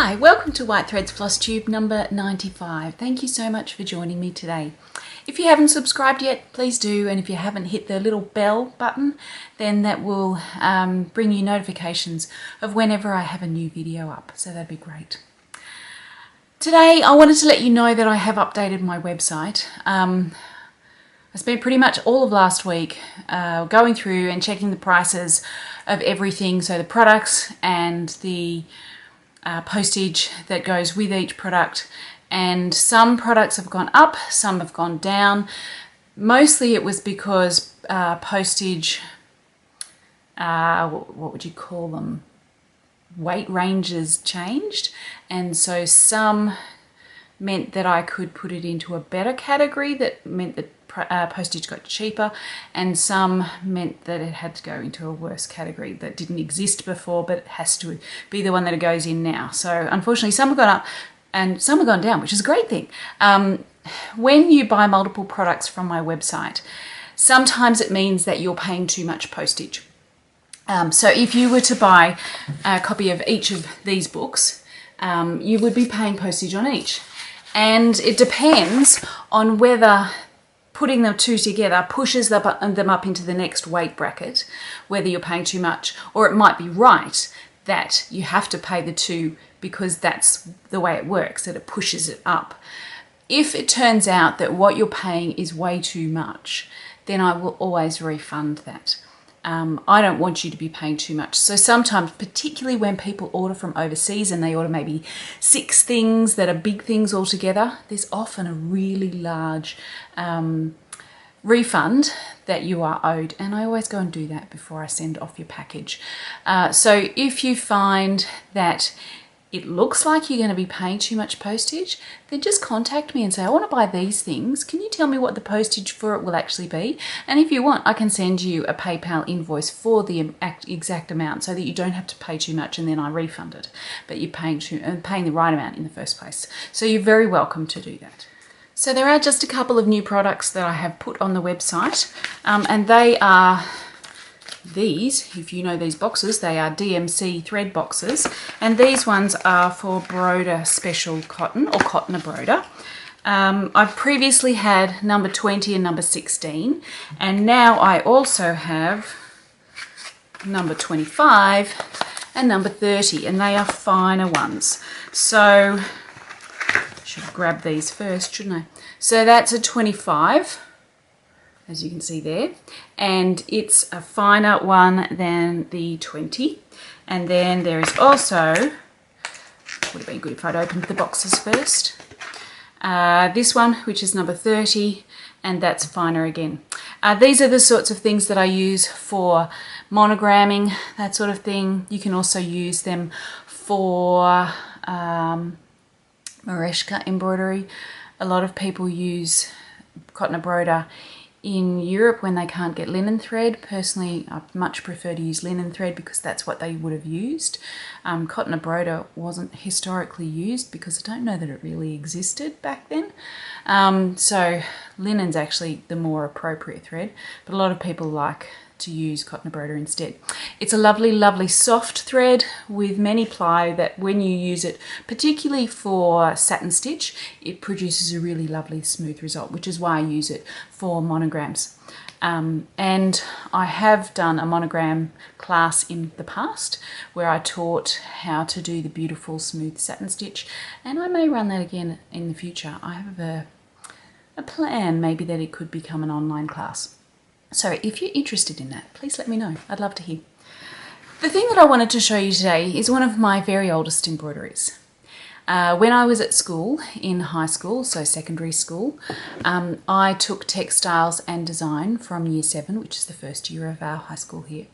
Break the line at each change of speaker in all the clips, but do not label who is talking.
Hi, welcome to Threads FlossTube number 95. Thank you so much for joining me today. If you haven't subscribed yet, please do, and if you haven't hit the little bell button, then that will bring you notifications of whenever I have a new video up, so that'd be great. Today I wanted to let you know that I have updated my website. I spent pretty much all of last week going through and checking the prices of everything, so the products and the postage that goes with each product, and some products have gone up, some have gone down. Mostly it was because postage, what would you call them, weight ranges changed, and so some meant that I could put it into a better category that meant that postage got cheaper, and some meant that it had to go into a worse category that didn't exist before but it has to be the one that it goes in now. So unfortunately some have gone up and some have gone down, which is a great thing. When you buy multiple products from my website, sometimes it means that you're paying too much postage. So if you were to buy a copy of each of these books, you would be paying postage on each, and it depends on whether putting the two together pushes them up into the next weight bracket, whether you're paying too much, or it might be right that you have to pay the two because that's the way it works, that it pushes it up. If it turns out that what you're paying is way too much, then I will always refund that. I don't want you to be paying too much. So sometimes, particularly when people order from overseas and they order maybe 6 things that are big things all together, there's often a really large refund that you are owed, and I always go and do that before I send off your package. So if you find that it looks like you're going to be paying too much postage, then just contact me and say, I want to buy these things. Can you tell me what the postage for it will actually be? And if you want, I can send you a PayPal invoice for the exact amount so that you don't have to pay too much and then I refund it. But you're paying the right amount in the first place. So you're very welcome to do that. So there are just a couple of new products that I have put on the website, and they are these. If you know these boxes, they are DMC thread boxes, and these ones are for Broder Special Cotton or Cotton Broder. I've previously had number 20 and number 16, and now I also have number 25 and number 30, and they are finer ones. So I should grab these first, shouldn't I? So that's a 25, as you can see there, and it's a finer one than the 20. And then there is also, would have been good if I'd opened the boxes first, this one, which is number 30, and that's finer again. These are the sorts of things that I use for monogramming, that sort of thing. You can also use them for Mareshka embroidery. A lot of people use Cotton Broder in Europe when they can't get linen thread. Personally, I much prefer to use linen thread because that's what they would have used. Cotton Broder wasn't historically used because I don't know that it really existed back then. So linen's actually the more appropriate thread, but a lot of people like to use Cotton Broder instead. It's a lovely, lovely soft thread with many ply that when you use it, particularly for satin stitch, it produces a really lovely smooth result, which is why I use it for monograms. And I have done a monogram class in the past where I taught how to do the beautiful smooth satin stitch, and I may run that again in the future. I have a plan maybe that it could become an online class. So if you're interested in that, please let me know. I'd love to hear. The thing that I wanted to show you today is one of my very oldest embroideries. When I was at school, in high school, so secondary school, I took textiles and design from year 7, which is the first year of our high school here.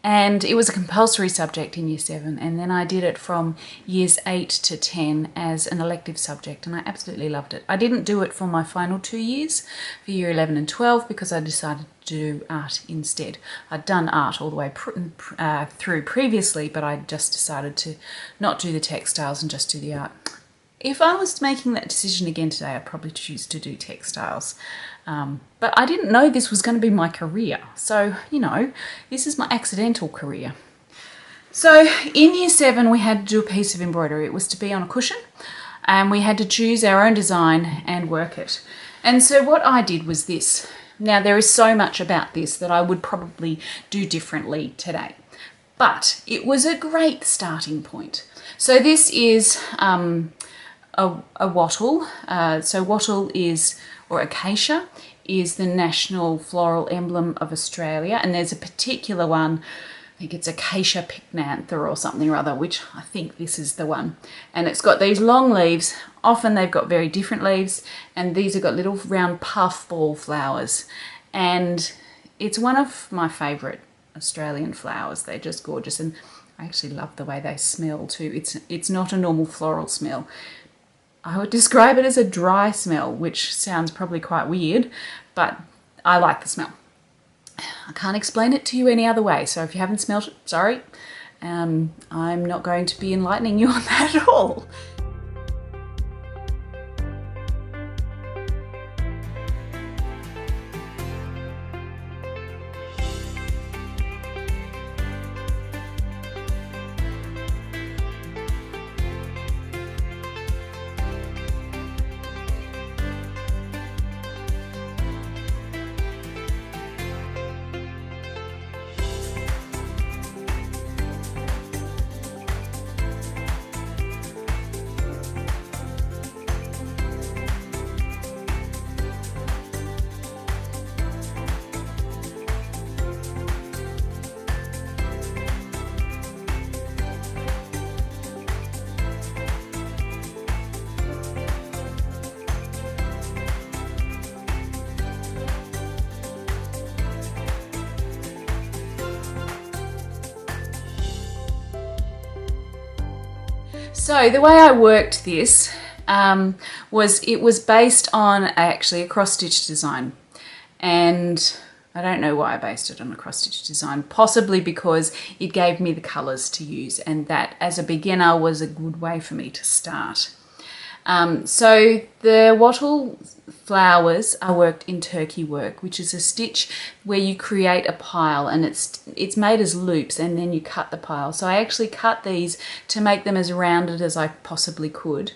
And it was a compulsory subject in year 7, and then I did it from years 8 to 10 as an elective subject, and I absolutely loved it. I didn't do it for my final 2 years, for year 11 and 12, because I decided to do art instead. I'd done art all the way through previously, but I just decided to not do the textiles and just do the art. If I was making that decision again today, I'd probably choose to do textiles. But I didn't know this was going to be my career. So, you know, this is my accidental career. So in year 7 we had to do a piece of embroidery. It was to be on a cushion and we had to choose our own design and work it. And so what I did was this. Now there is so much about this that I would probably do differently today, but it was a great starting point. So this is a wattle. So wattle is, or acacia, is the national floral emblem of Australia, and there's a particular one, I think it's acacia pycnantha or something or other, which I think this is the one. And it's got these long leaves. Often they've got very different leaves, and these have got little round puff ball flowers. And it's one of my favourite Australian flowers. They're just gorgeous, and I actually love the way they smell too. It's not a normal floral smell. I would describe it as a dry smell, which sounds probably quite weird, but I like the smell. I can't explain it to you any other way, so if you haven't smelled it, sorry. I'm not going to be enlightening you on that at all. So the way I worked this was based on actually a cross-stitch design, and I don't know why I based it on a cross-stitch design, possibly because it gave me the colours to use, and that as a beginner was a good way for me to start. So the wattle flowers are worked in turkey work, which is a stitch where you create a pile, and it's made as loops and then you cut the pile. So I actually cut these to make them as rounded as I possibly could.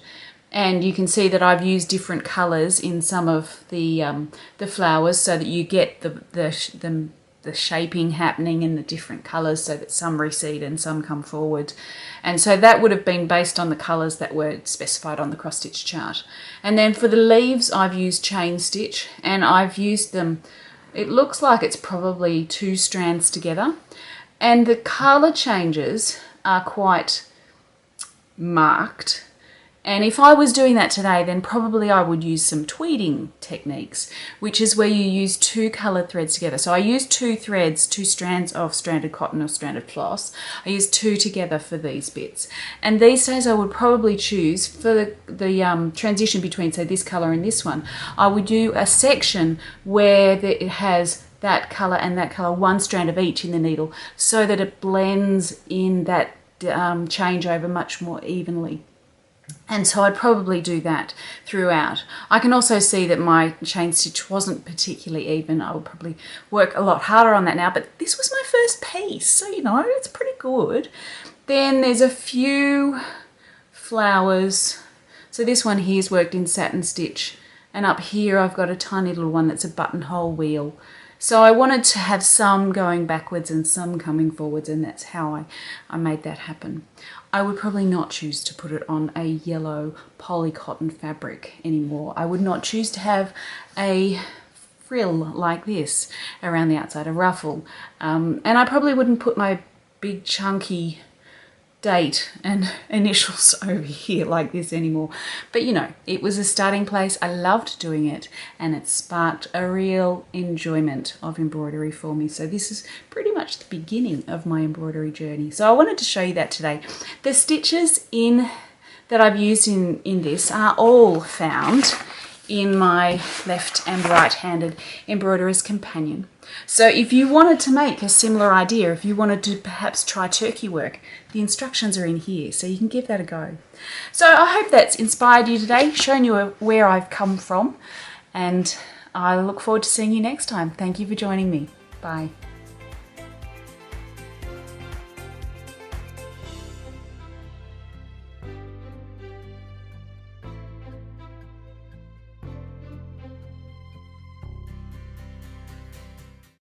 And you can see that I've used different colours in some of the flowers so that you get the shaping happening in the different colours, so that some recede and some come forward. And so that would have been based on the colours that were specified on the cross-stitch chart. And then for the leaves I've used chain stitch, and I've used them, it looks like it's probably 2 strands together, and the colour changes are quite marked. And if I was doing that today, then probably I would use some tweeding techniques, which is where you use 2 coloured threads together. So I used 2 threads, 2 strands of stranded cotton or stranded floss. I used 2 together for these bits. And these days I would probably choose, for the transition between, say, this colour and this one, I would do a section where it has that colour and that colour, 1 strand of each in the needle, so that it blends in that changeover much more evenly. And so I'd probably do that throughout. I can also see that my chain stitch wasn't particularly even. I would probably work a lot harder on that now, but this was my first piece, so you know, it's pretty good. Then there's a few flowers. So this one here is worked in satin stitch, and up here I've got a tiny little one that's a buttonhole wheel. So I wanted to have some going backwards and some coming forwards, and that's how I made that happen. I would probably not choose to put it on a yellow poly cotton fabric anymore. I would not choose to have a frill like this around the outside, a ruffle. And I probably wouldn't put my big chunky date and initials over here like this anymore. But you know, it was a starting place. I loved doing it, and it sparked a real enjoyment of embroidery for me. So this is pretty much the beginning of my embroidery journey. So I wanted to show you that today. The stitches that I've used in this are all found in my left and right-handed embroiderer's companion. So if you wanted to make a similar idea, if you wanted to perhaps try turkey work, the instructions are in here, so you can give that a go. So I hope that's inspired you today, shown you where I've come from, and I look forward to seeing you next time. Thank you for joining me. Bye.